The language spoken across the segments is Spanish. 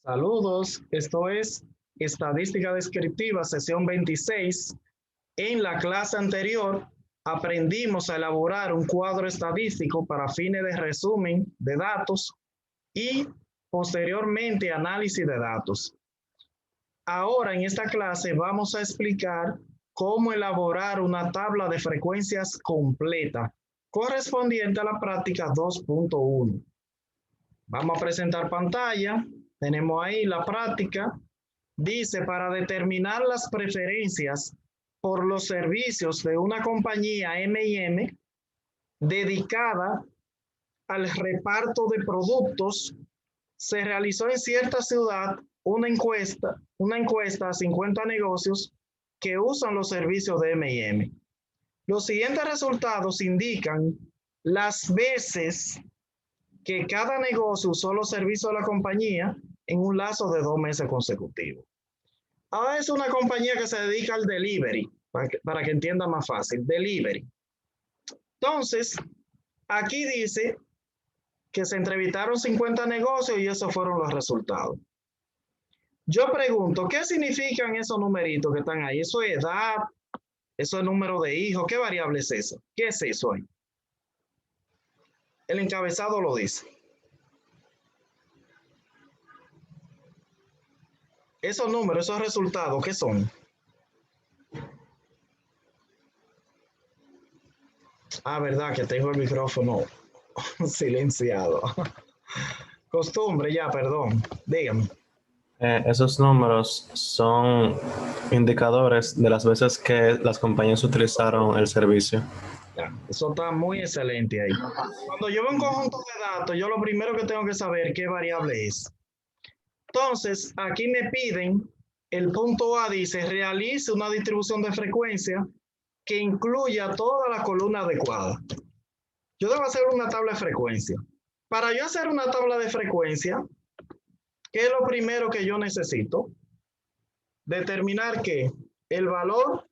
Saludos, esto es Estadística Descriptiva, sesión 26. En la clase anterior aprendimos a elaborar un cuadro estadístico para fines de resumen de datos y posteriormente análisis de datos. Ahora en esta clase vamos a explicar cómo elaborar una tabla de frecuencias completa correspondiente a la práctica 2.1. Vamos a presentar pantalla. Tenemos ahí la práctica. Dice, para determinar las preferencias por los servicios de una compañía M&M dedicada al reparto de productos, se realizó en cierta ciudad una encuesta a 50 negocios que usan los servicios de M&M. Los siguientes resultados indican las veces que cada negocio usó los servicios de la compañía en un lazo de 2 meses consecutivos. Ahora es una compañía que se dedica al delivery, para que entienda más fácil, delivery. Entonces, aquí dice que se entrevistaron 50 negocios y esos fueron los resultados. Yo pregunto, ¿qué significan esos numeritos que están ahí? ¿Eso es edad? ¿Eso es número de hijos? ¿Qué variable es eso? ¿Qué es eso ahí? El encabezado lo dice. Esos números, esos resultados, ¿qué son? Ah, verdad que tengo el micrófono silenciado. Costumbre, ya, perdón. Dígame. Esos números son indicadores de las veces que las compañías utilizaron el servicio. Ya, eso está muy excelente ahí. Cuando yo veo un conjunto de datos, yo lo primero que tengo que saber qué variable es. Entonces, aquí me piden, el punto A dice, realice una distribución de frecuencia que incluya toda la columna adecuada. Yo debo hacer una tabla de frecuencia. Para yo hacer una tabla de frecuencia, ¿qué es lo primero que yo necesito? Determinar que el valor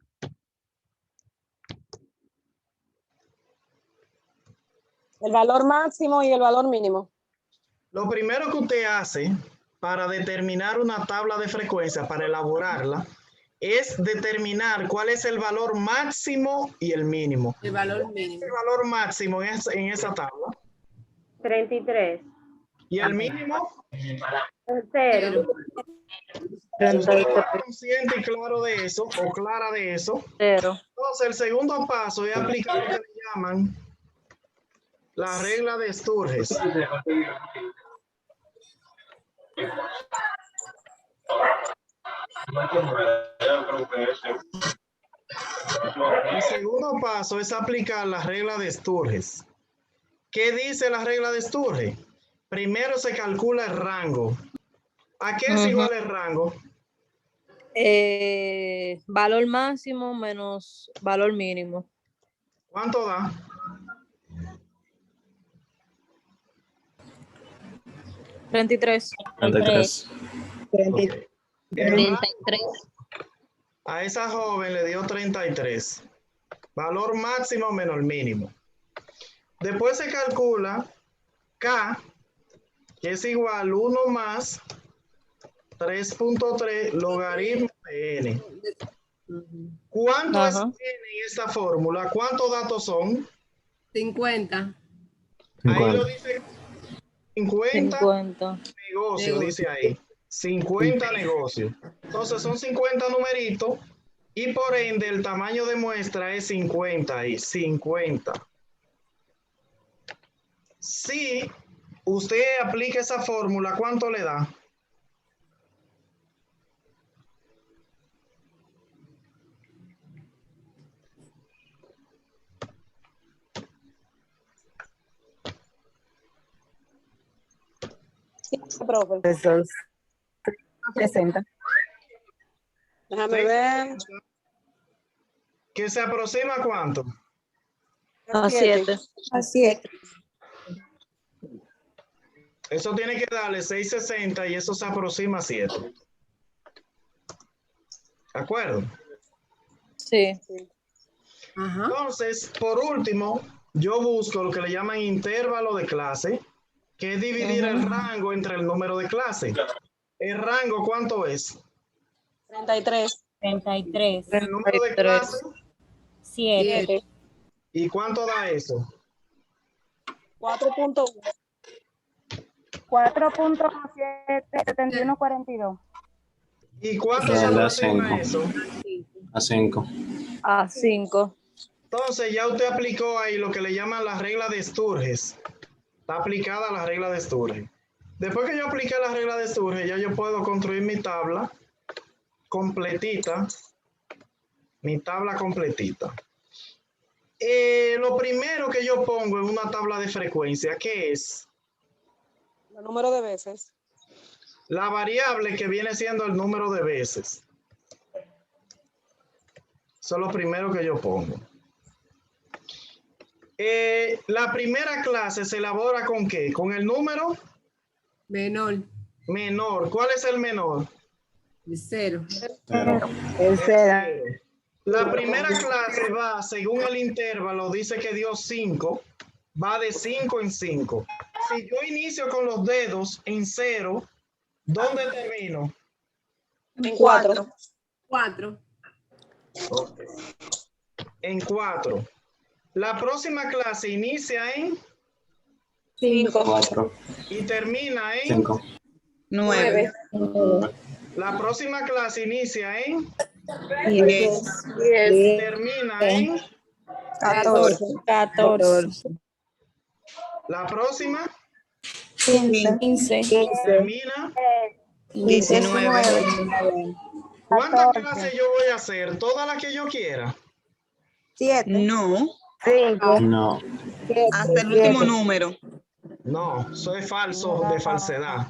máximo y el valor mínimo. Lo primero que usted hace para determinar una tabla de frecuencia, para elaborarla, es determinar cuál es el valor máximo y el mínimo. El valor mínimo. El valor máximo en esa tabla. 33. ¿Y el mínimo? 0. Si usted está consciente y claro de eso, o clara de eso, 0. entonces el segundo paso es aplicar lo que le llaman la regla de Sturges. El segundo paso es aplicar la regla de Sturges. ¿Qué dice la regla de Sturges? Primero se calcula el rango. ¿A qué es igual el rango? Valor máximo menos valor mínimo. ¿Cuánto da? 33. 33. Okay. 33. A esa joven le dio 33. Valor máximo menos el mínimo. Después se calcula K, que es igual 1 más 3.3 logaritmo de N. ¿Cuánto es N en esta fórmula? ¿Cuántos datos son? 50. Ahí lo dice 50 50. negocios, dice ahí. 50 negocios. Entonces son 50 numeritos y por ende el tamaño de muestra es 50 ahí, 50. Si usted aplica esa fórmula, ¿cuánto le da? Profe. 60. Déjame ver. ¿Que se aproxima a cuánto? A 7. A 7. Eso tiene que darle 660 y eso se aproxima a 7. ¿De acuerdo? Sí. Ajá. Entonces, por último, yo busco lo que le llaman intervalo de clase, que es dividir el rango entre el número de clase. ¿El rango cuánto es? 33. 33. ¿El número de clase? 7. ¿Y cuánto da eso? 4.1. 4.77142. ¿Y cuánto Ya, se da aproxima 5. eso? A 5. A 5. Entonces ya usted aplicó ahí lo que le llaman la regla de Sturges. Está aplicada la regla de Sturges. Después que yo apliqué la regla de Sturges, ya yo puedo construir mi tabla completita. Mi tabla completita. Lo primero que yo pongo en una tabla de frecuencia, ¿qué es? El número de veces. La variable que viene siendo el número de veces. Eso es lo primero que yo pongo. La primera clase se elabora ¿con qué? ¿Con el número? Menor. Menor. ¿Cuál es el menor? De 0. El cero. La primera clase va, según el intervalo, dice que dio 5, va de 5 en 5. Si yo inicio con los dedos en 0, ¿dónde termino? En 4. 4. En 4. La próxima clase inicia en 5. 4. y termina en 5. 9. la próxima clase inicia en 10. y termina en 14. 14. la próxima 15. termina. 19. ¿Cuántas 14. clases yo voy a hacer? ¿Todas las que yo quiera? 7. No, 5. No. hasta el último número. No, eso es falso, de falsedad.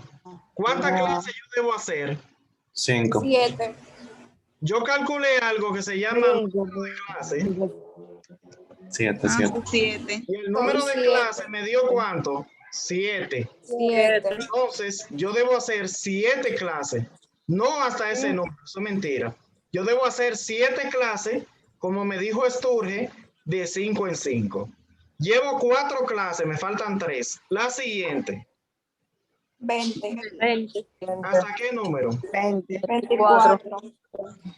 ¿Cuántas clases yo debo hacer? 5. 7. Yo calculé algo que se llama número de clase 7. 7. y el número de clase me dio ¿cuánto? 7. 7. Entonces, yo debo hacer 7 clases. No hasta ese número, eso es mentira. Yo debo hacer 7 clases, como me dijo Sturge, de 5 en 5. Llevo 4 clases, me faltan 3. La siguiente. 20. 20. ¿Hasta qué número? 20. 24.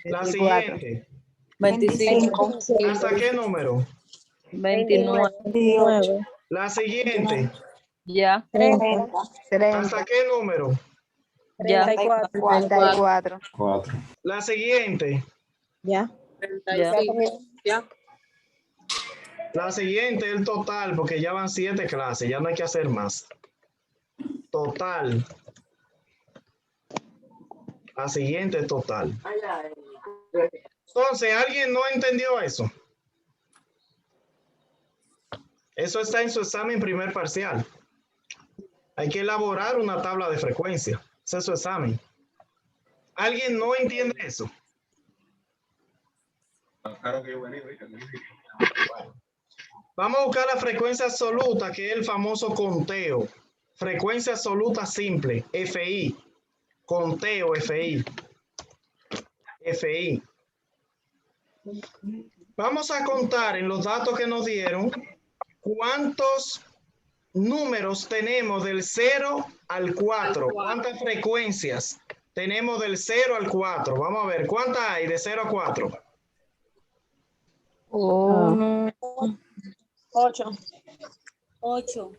La siguiente. 25. ¿Hasta qué número? 29. La siguiente. Ya. 30. 30. ¿Hasta qué número? Ya. 34. 34. 4. La siguiente. Ya. Ya. La siguiente, el total, porque ya van 7 clases, ya no hay que hacer más. Total. La siguiente, total. Entonces, ¿alguien no entendió eso? Eso está en su examen primer parcial. Hay que elaborar una tabla de frecuencia. Ese es su examen. ¿Alguien no entiende eso? Vamos a buscar la frecuencia absoluta, que es el famoso conteo. Frecuencia absoluta simple, FI. Conteo, FI. FI. Vamos a contar en los datos que nos dieron cuántos números tenemos del 0 al 4. ¿Cuántas frecuencias tenemos del 0 al 4? Vamos a ver, ¿cuántas hay de 0 a 4? 1. 8. 8.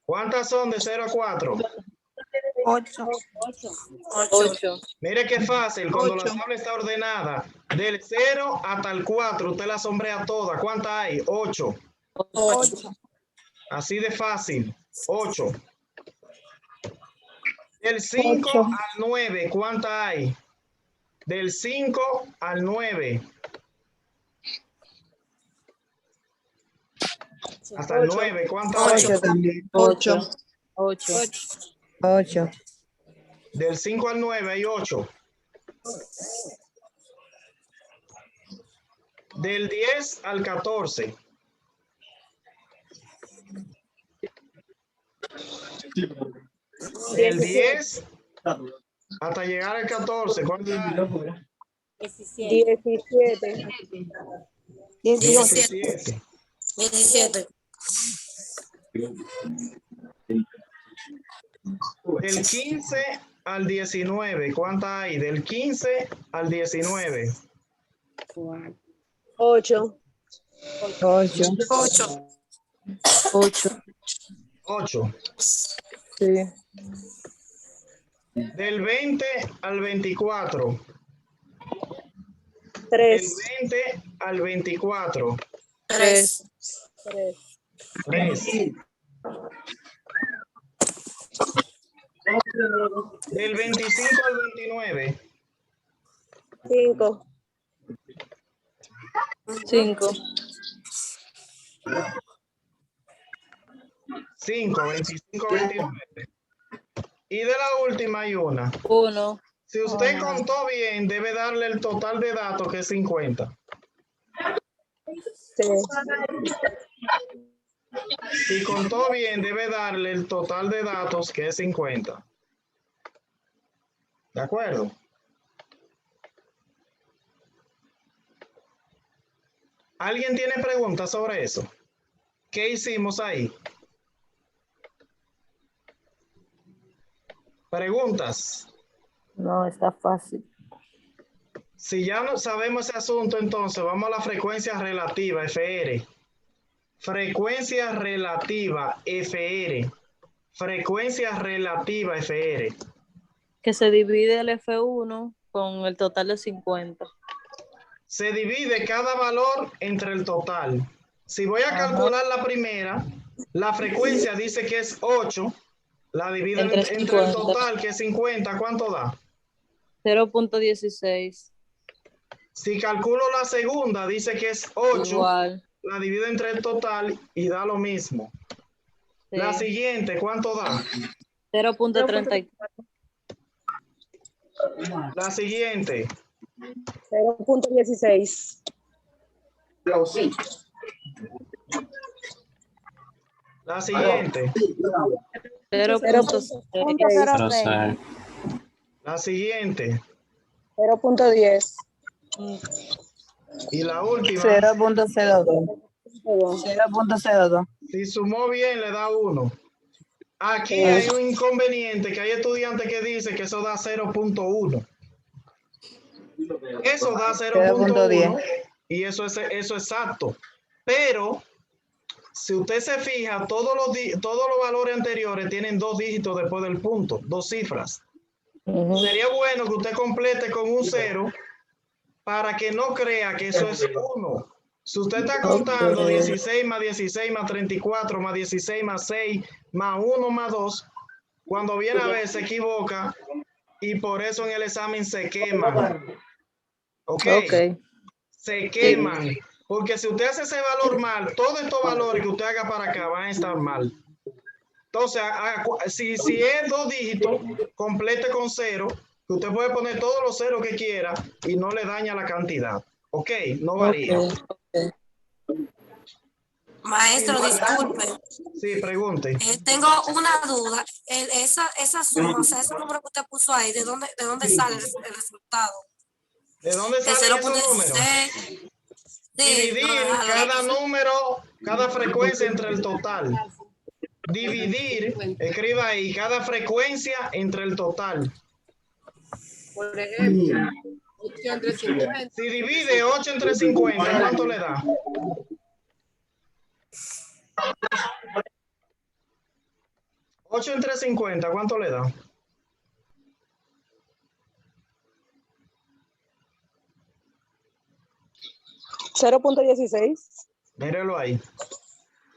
¿Cuántas son de 0 a 4? 8. 8. Mire qué fácil, cuando la 8. tabla está ordenada, del 0 hasta el 4, usted la sombrea toda. ¿Cuántas hay? 8. 8. Así de fácil. 8. Del 5 8. al 9, ¿cuántas hay? Del 5 al 9. Hasta el 9, ¿cuántas hay? 8 también. 8. 8. 8. Del 5 al 9 hay 8. Del 10 al 14. Del 10 hasta llegar al 14. ¿Cuántas hay? 17. 17. 17. Del 15 al 19, ¿cuántas hay? Del 15 al 19. 8. 8. 8. 8. 8. Sí. Del 20 al 24. 3. Del 20 al 24. 3. 3. Del 25 al 29. 5. 5. 5, 25, 29. Y de la última hay una. 1. Si usted contó bien, debe darle el total de datos, que es 50. Sí. Si contó bien, debe darle el total de datos, que es 50. ¿De acuerdo? ¿Alguien tiene preguntas sobre eso? ¿Qué hicimos ahí? ¿Preguntas? No, está fácil. Si ya no sabemos ese asunto, entonces vamos a la frecuencia relativa, FR. Frecuencia relativa, FR. Frecuencia relativa, FR. Que se divide el F1 con el total de 50. Se divide cada valor entre el total. Si voy a Ajá. calcular la primera, la frecuencia dice que es 8. La divido Entre entre el 50. total, que es 50. ¿Cuánto da? 0.16. Si calculo la segunda, dice que es 8. Igual. La divido entre el total y da lo mismo. Sí. La siguiente, ¿cuánto da? 0.34. La siguiente. 0.16. La siguiente. 0.6. 0.6. La siguiente. 0.10. Y la última. 0.02. 0.02. Si sumó bien, le da 1. Aquí hay un inconveniente, que hay estudiantes que dicen que eso da 0.1. Eso da 0.1 y eso es exacto. Pero si usted se fija, todos los valores anteriores tienen 2 dígitos después del punto, 2 cifras. Sería bueno que usted complete con un 0 para que no crea que eso es 1. Si usted está contando 16 más 16 más 34 más 16 más 6 más 1 más 2, cuando viene a ver se equivoca y por eso en el examen se queman. ¿Ok? Se queman. Porque si usted hace ese valor mal, todos estos valores que usted haga para acá van a estar mal. Entonces, si es 2 dígitos, complete con 0, que usted puede poner todos los ceros que quiera y no le daña la cantidad. ¿Ok? No varía. Maestro, disculpe. Sí, pregunte. Tengo una duda. Esa suma, o sea, ese número que usted puso ahí, ¿de dónde sale el resultado? ¿De dónde El salen esos números? 0.16. Dividir cada número, cada frecuencia entre el total. Dividir, escriba ahí, cada frecuencia entre el total. Por ejemplo, 8 entre 50. Si divide 8 entre 50, ¿cuánto le da? ¿8 entre 50, cuánto le da? $0.16. Mírelo ahí.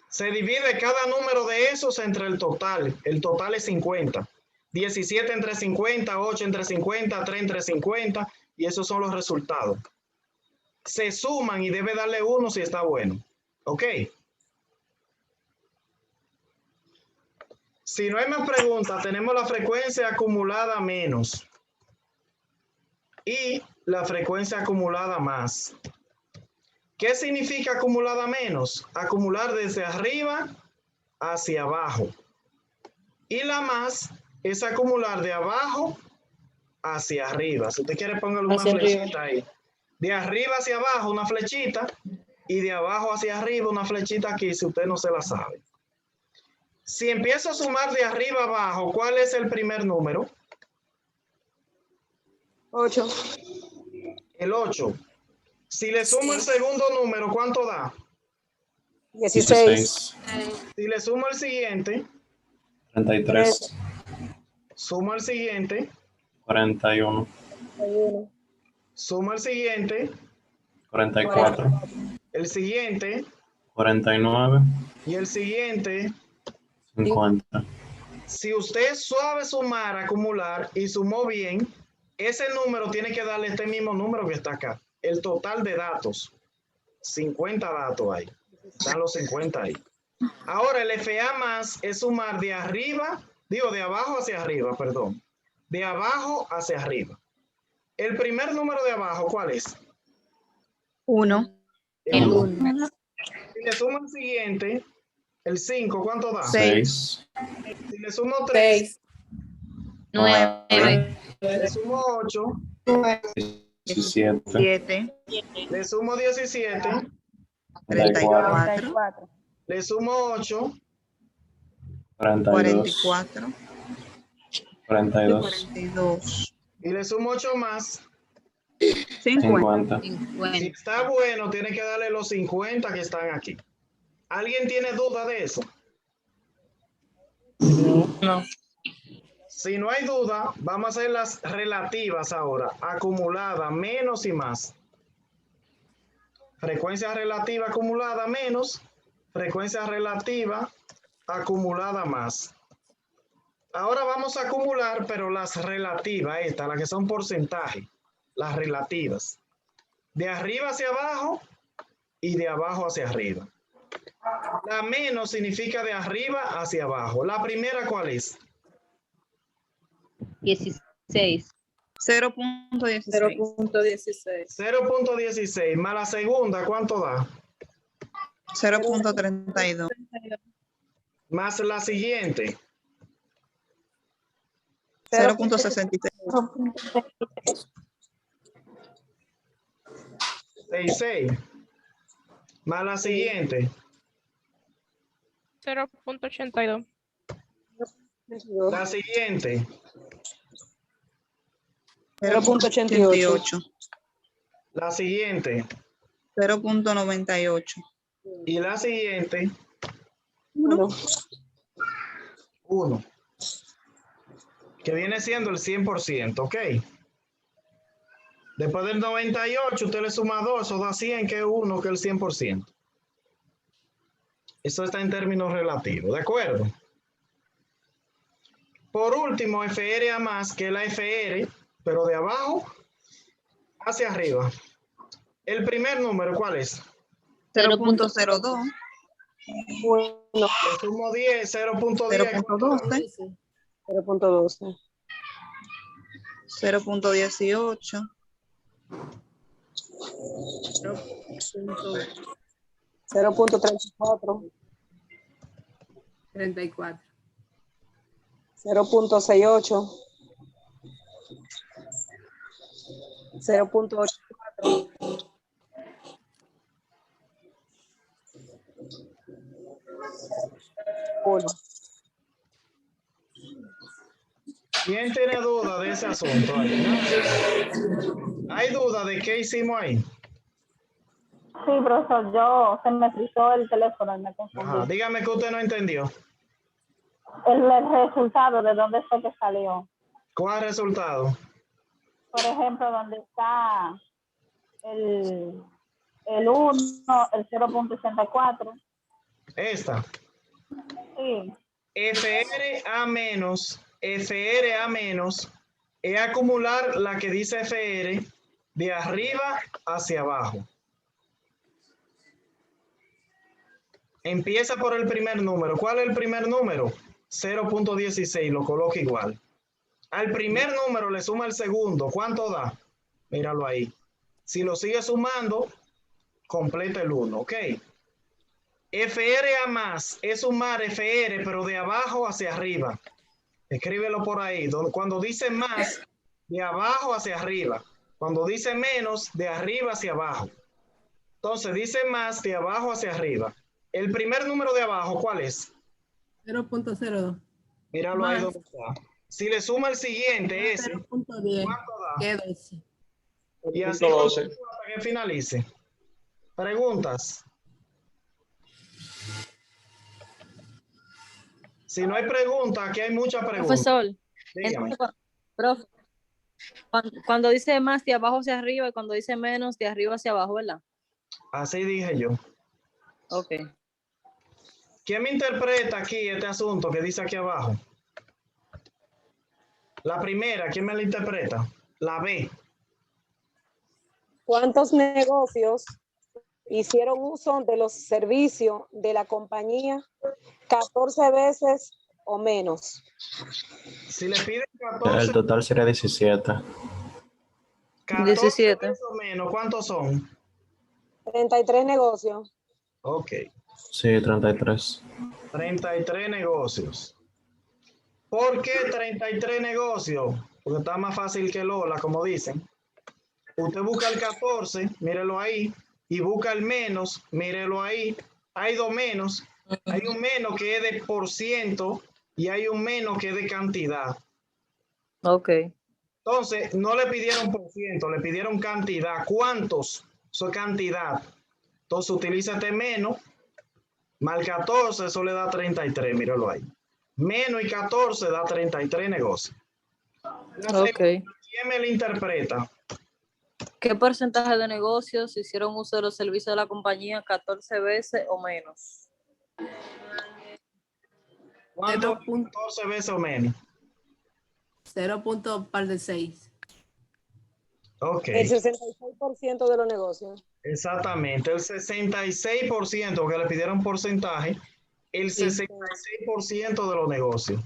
Se divide cada número de esos entre el total. El total es 50. 17 entre 50, 8 entre 50, 3 entre 50. Y esos son los resultados. Se suman y debe darle 1 si está bueno. ¿Ok? Si no hay más preguntas, tenemos la frecuencia acumulada menos. Y la frecuencia acumulada más. ¿Qué significa acumulada menos? Acumular desde arriba hacia abajo. Y la más es acumular de abajo hacia arriba. Si usted quiere, póngale una flechita ahí. De arriba hacia abajo una flechita y de abajo hacia arriba una flechita aquí si usted no se la sabe. Si empiezo a sumar de arriba abajo, ¿cuál es el primer número? 8. El 8. Si le sumo el segundo número, ¿cuánto da? 16. Si le sumo el siguiente, 33. sumo el siguiente, 41. 1. sumo el siguiente, 44. el siguiente 49. y el siguiente. 50. Si usted sabe sumar, acumular y sumó bien, ese número tiene que darle este mismo número que está acá. El total de datos. 50 datos ahí. Están los 50 ahí. Ahora el FA más es sumar de arriba, digo de abajo hacia arriba, perdón. De abajo hacia arriba. El primer número de abajo, ¿cuál es? 1. El 1. Si le sumo el siguiente, el 5, ¿cuánto da? 6. Si le sumo 3, 9. le sumo 8, 17. 7. le sumo 17, 34. 4. le sumo 8, 42. 44. 42. 42. y le sumo 8 más. 50. 50. Si está bueno, tiene que darle los 50 que están aquí. ¿Alguien tiene duda de eso? No. Si no hay duda, vamos a hacer las relativas ahora. Acumulada, menos y más. Frecuencia relativa acumulada menos. Frecuencia relativa acumulada más. Ahora vamos a acumular, pero las relativas, estas, las que son porcentaje. Las relativas. De arriba hacia abajo y de abajo hacia arriba. La menos significa de arriba hacia abajo. La primera, ¿cuál es? 16. 0.16. 0.16. 0.16 más la segunda, ¿cuánto da? 0.32. Más la siguiente, 0.66. 66. Más la siguiente, 0.82. la siguiente, 0.88. la siguiente 0.98. y la siguiente, 1. 1. Que viene siendo el 100%, ¿ok? Después del 98, usted le suma 2, eso da 100, que es 1, que es el 100%. Eso está en términos relativos, ¿de acuerdo? Por último, FR a más, que es la FR, pero de abajo hacia arriba. El primer número, ¿cuál es? 0.02. 1. Le sumo 10, 0.10. 0.12. 0.12. 0.18. 0.34. 34. 0.68. 0.84. 1. ¿Quién tiene duda de ese asunto ahí? ¿Hay duda de qué hicimos ahí? Sí, profesor, se me frizó el teléfono y me confundí. Ajá, dígame que usted no entendió. El resultado, ¿de dónde fue que salió? ¿Cuál resultado? Por ejemplo, donde está el 1, el 0.64. Esta. Sí. FR a menos es acumular la que dice FR de arriba hacia abajo. Empieza por el primer número. ¿Cuál es el primer número? 0.16, lo coloca igual. Al primer número le suma el segundo. ¿Cuánto da? Míralo ahí. Si lo sigue sumando, completa el 1, ¿ok? FR a más es sumar FR, pero de abajo hacia arriba. Escríbelo por ahí. Cuando dice más, de abajo hacia arriba. Cuando dice menos, de arriba hacia abajo. Entonces dice más, de abajo hacia arriba. El primer número de abajo, ¿cuál es? 0.02. Míralo ahí donde está. Si le suma el siguiente, ese, 0.10. ¿cuánto da? ¿Qué 12? Y así Punto 12. continúa hasta que finalice. Preguntas. Si no hay preguntas, aquí hay muchas preguntas. Profesor, Dígame. entonces, profe, cuando dice más de abajo hacia arriba y cuando dice menos de arriba hacia abajo, ¿verdad? Así dije yo. Ok. ¿Quién me interpreta aquí este asunto que dice aquí abajo? La primera, ¿quién me la interpreta? La B. ¿Cuántos negocios hicieron uso de los servicios de la compañía 14 veces o menos? Si le piden El 14, total sería 17. 14 17. veces o menos, ¿cuántos son? 33 negocios. Ok, Sí, 33. 33 negocios. ¿Por qué 33 negocios? Porque está más fácil que Lola, como dicen. Usted busca el 14, mírelo ahí, y busca el menos, mírelo ahí. Hay dos menos. Hay un menos que es de por ciento y hay un menos que es de cantidad. Ok. Entonces, no le pidieron por ciento, le pidieron cantidad. ¿Cuántos? Eso es cantidad. Entonces, utiliza este menos, más el 14, eso le da 33, míralo ahí. Menos y 14 da 33 negocios. La segunda, Ok. ¿quién me la interpreta? ¿Qué porcentaje de negocios hicieron uso de los servicios de la compañía 14 veces o menos? ¿Cuánto? 0.6. 14 veces o menos. 0.6. Ok, El 66% de los negocios. exactamente. El 66%, porque le pidieron porcentaje, el Sí. 66% de los negocios.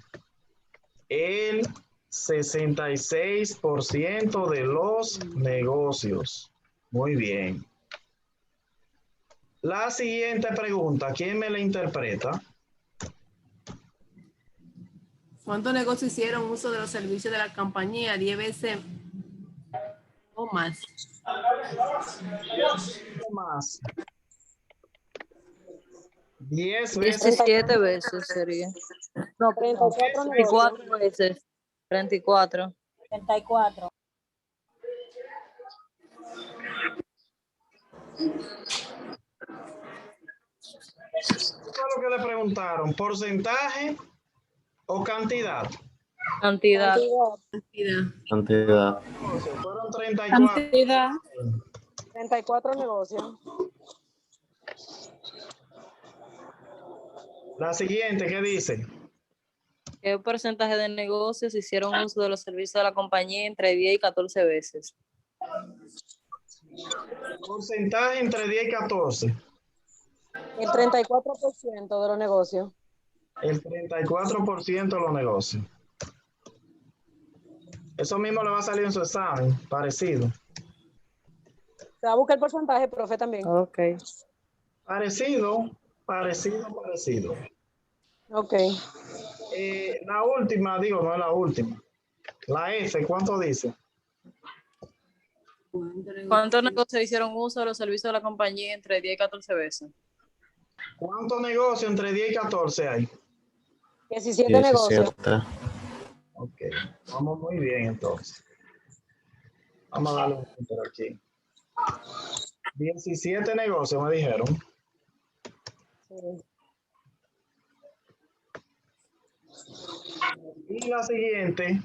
El 66% de los negocios. Muy bien. La siguiente pregunta, ¿quién me la interpreta? ¿Cuántos negocios hicieron uso de los servicios de la compañía 10 veces o más? Más. 10 veces. 17 veces sería. No, 34 negocios. 34 veces. 34. 34. ¿Qué fue lo que le preguntaron? ¿Porcentaje o cantidad? Cantidad. Cantidad. Cantidad. Fueron 34. Cantidad. 34 negocios. La siguiente, ¿qué dice? ¿Qué porcentaje de negocios hicieron uso de los servicios de la compañía entre 10 y 14 veces? Porcentaje entre 10 y 14. El 34% de los negocios. El 34% de los negocios. Eso mismo le va a salir en su examen, parecido. Se va a buscar el porcentaje, profe, también. Ok. Parecido. Ok. La última, digo, no es la última. La F, ¿cuánto dice? ¿Cuántos negocios hicieron uso de los servicios de la compañía entre 10 y 14 veces? ¿Cuántos negocios entre 10 y 14 hay? 17 negocios. 17. Ok, vamos muy bien entonces. Vamos a darle un enter aquí. 17 negocios me dijeron. Sí. Y la siguiente.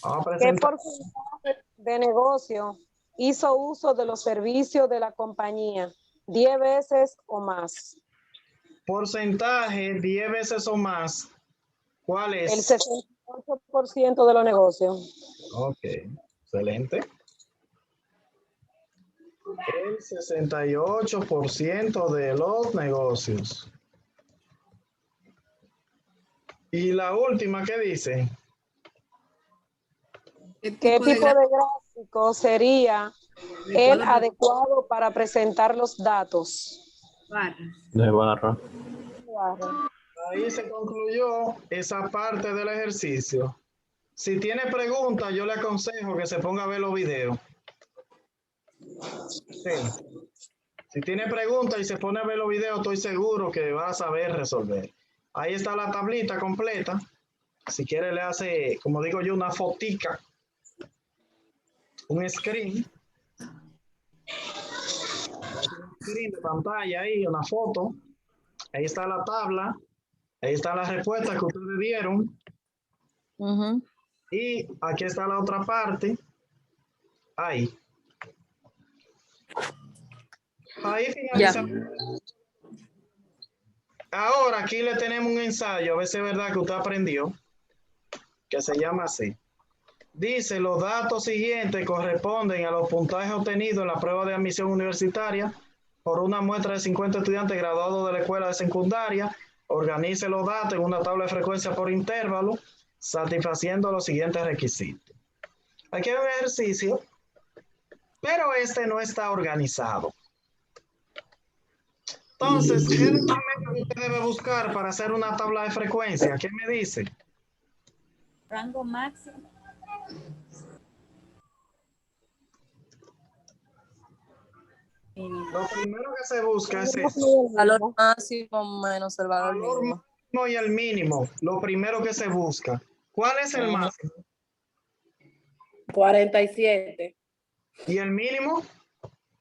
Vamos a ¿Qué presentar. porcentaje de negocio hizo uso de los servicios de la compañía 10 veces o más? Porcentaje 10 veces o más. ¿Cuál El es? 68% de los negocios. Ok, excelente. El 68% de los negocios. Y la última, ¿qué dice? ¿Qué tipo de gráfico sería el adecuado para presentar los datos? De barra. Ahí se concluyó esa parte del ejercicio. Si tiene preguntas, yo le aconsejo que se ponga a ver los videos. Sí. Si tiene preguntas y se pone a ver los videos, estoy seguro que va a saber resolver. Ahí está la tablita completa. Si quiere le hace, como digo yo, una fotica un screen de pantalla ahí, una foto. Ahí está la tabla. Ahí están las respuestas que ustedes dieron. Ujú. Y aquí está la otra parte. Ahí. Ahí Ya. finalizamos. Ahora aquí le tenemos un ensayo, a ver si es verdad que usted aprendió, que se llama así. Dice, los datos siguientes corresponden a los puntajes obtenidos en la prueba de admisión universitaria por una muestra de 50 estudiantes graduados de la escuela de secundaria. Organice los datos en una tabla de frecuencia por intervalo, satisfaciendo los siguientes requisitos. Aquí hay un ejercicio, pero este no está organizado. Entonces, ¿qué es lo primero que usted debe buscar para hacer una tabla de frecuencia? ¿Qué me dice? Rango máximo. Lo primero que se busca es eso. Valor máximo menos el valor Valor mínimo. máximo y el mínimo. Lo primero que se busca. ¿Cuál es el máximo? 47. ¿Y el mínimo?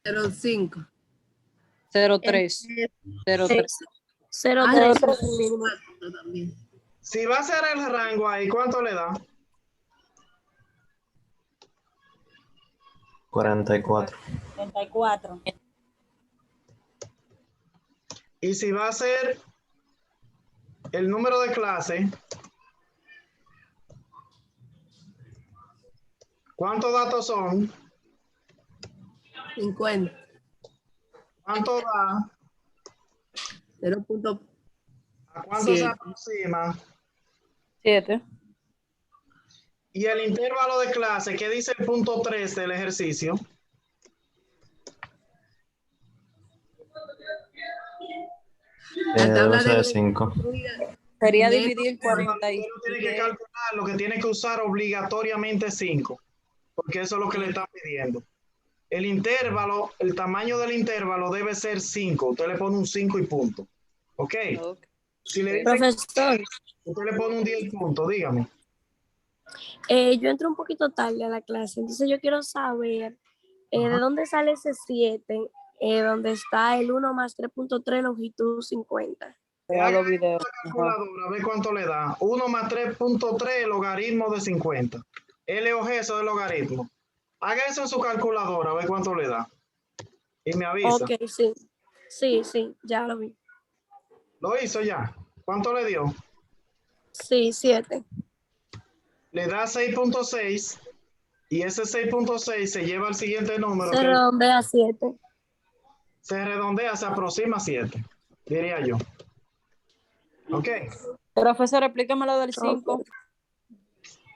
0.5. 0.3. 0.3. 0.3 mínimo. También. Si va a ser el rango ahí, ¿cuánto le da? 44. 34. Y si va a ser el número de clase, ¿cuántos datos son? 50. ¿Cuánto da? 0.7. ¿A cuánto se aproxima? 7. Y el intervalo de clase, ¿qué dice el punto 3 del ejercicio? La tabla 12 de de 5. Sería Menos dividir Usted no 46. tiene que calcular, lo que tiene que usar obligatoriamente 5, porque eso es lo que le están pidiendo. El intervalo, el tamaño del intervalo debe ser 5. Usted le pone un 5 y punto. ¿Ok? Si le dicen, Profesor, usted le pone un 10 punto, dígame. yo entré un poquito tarde a la clase, entonces yo quiero saber de dónde sale ese 7, donde está el 1 más 3.3 longitud 50. Vea los videos. La calculadora, a ver cuánto le da. 1 más 3.3 logaritmo de 50. L o G, eso es el logaritmo. Haga eso en su calculadora, a ver cuánto le da. Y me avisa. Ok, sí. Sí, ya lo vi. ¿Lo hizo ya? ¿Cuánto le dio? Sí, 7. Le da 6.6 y ese 6.6 se lleva al siguiente número. Se Que redondea a 7. se redondea, se aproxima a 7, diría yo. ¿Ok? Profesor, explícame lo del 5.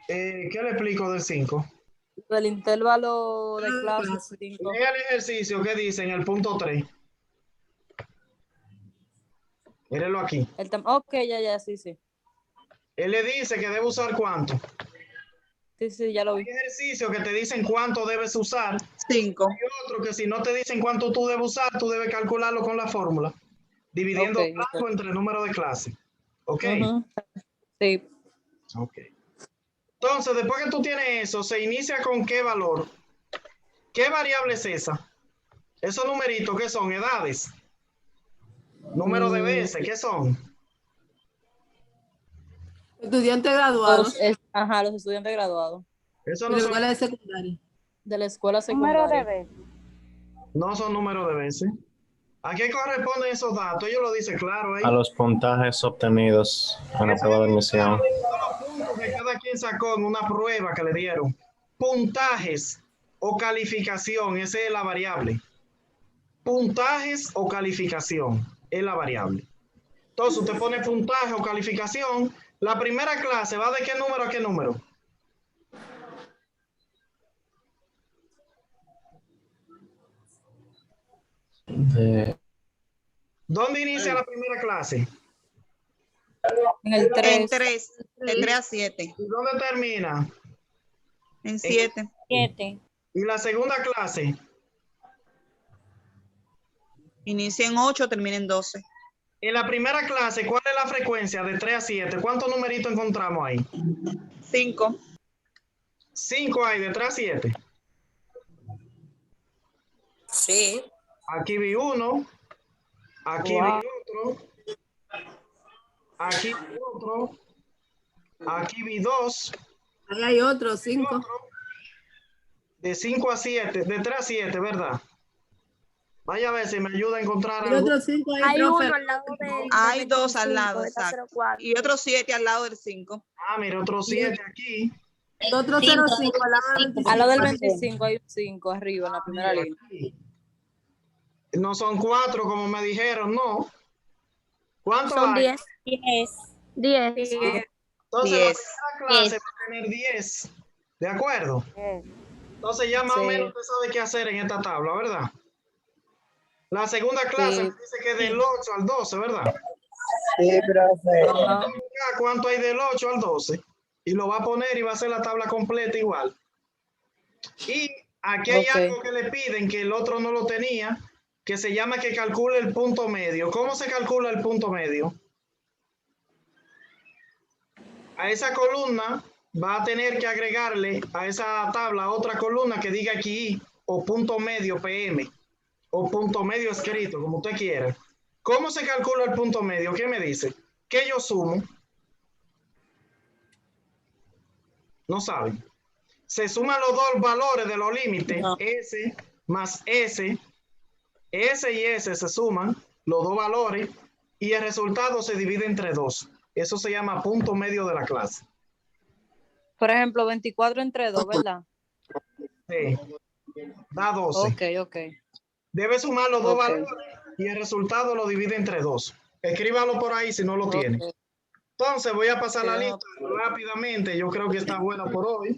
¿Qué le explico del 5? Del intervalo de clase 5. Lea el ejercicio que dice en el punto 3. Mírenlo aquí. Ok, ya, sí. Él le dice que debe usar cuánto. Sí, ya lo vi. Hay ejercicios que te dicen cuánto debes usar. 5. Hay otro que si no te dicen cuánto tú debes usar, tú debes calcularlo con la fórmula, dividiendo Ok. rango entre el número de clase. ¿Ok? Sí. Ok. Entonces, después que tú tienes eso, se inicia con qué valor. ¿Qué variable es esa? Esos numeritos, ¿qué son? Edades. Número de veces, ¿qué son? Estudiantes graduados Los estudiantes graduados. Eso de no la son, escuela de secundaria. De la escuela Número de secundaria. veces. no son números de veces. ¿A qué corresponden esos datos? Ellos lo dicen claro ahí. A los puntajes obtenidos en la prueba de admisión. Los puntos que cada quien sacó en una prueba que le dieron. Puntajes o calificación, esa es la variable. Puntajes o calificación es la variable. Entonces usted pone puntaje o calificación. La primera clase va de qué número a qué número. ¿Dónde inicia la primera clase? En el 3. En 3. De 3 a 7. ¿Y dónde termina? En 7. 7. ¿Y la segunda clase? Inicia en 8, termina en 12. En la primera clase, ¿cuál es la frecuencia de 3 a 7? ¿Cuántos numeritos encontramos ahí? 5. 5 hay de 3 a 7. Sí. Aquí vi uno. Aquí vi otro. Aquí vi otro. Aquí vi 2. Ahí hay otro, 5. De 5 a 7, de 3 a 7, ¿verdad? Vaya a ver si me ayuda a encontrar El algo. otro 5 ahí, Hay profe. uno al lado del Hay 2 al 25, lado, está exacto. 04. Y otros 7 al lado del 5. Ah, mira, otro 7 aquí. El otro 05 al lado del 25. Al lado del 25 hay un 5 arriba en la primera Mira, línea. aquí. No son 4 como me dijeron, no. ¿Cuántos Son hay? 10. 10. Entonces 10. la primera clase va a tener 10. ¿De acuerdo? Entonces ya más o menos usted sabe qué hacer en esta tabla, ¿verdad? La segunda clase me dice que del 8 al 12, ¿verdad? Sí, profe. Ajá. ¿Cuánto hay del 8 al 12? Y lo va a poner y va a hacer la tabla completa igual. Y aquí hay algo que le piden que el otro no lo tenía, que se llama que calcule el punto medio. ¿Cómo se calcula el punto medio? A esa columna va a tener que agregarle a esa tabla otra columna que diga aquí o punto medio PM o punto medio escrito, como usted quiera. ¿Cómo se calcula el punto medio? ¿Qué me dice? ¿Qué yo sumo? No saben. Se suman los dos valores de los límites, S más S. S y S se suman, los dos valores, y el resultado se divide entre 2. Eso se llama punto medio de la clase. Por ejemplo, 24 entre 2, ¿verdad? Sí. Da 12. Ok. Debe sumar los dos valores y el resultado lo divide entre 2. Escríbalo por ahí si no lo tiene. Entonces voy a pasar la lista rápidamente. Yo creo que está buena por hoy.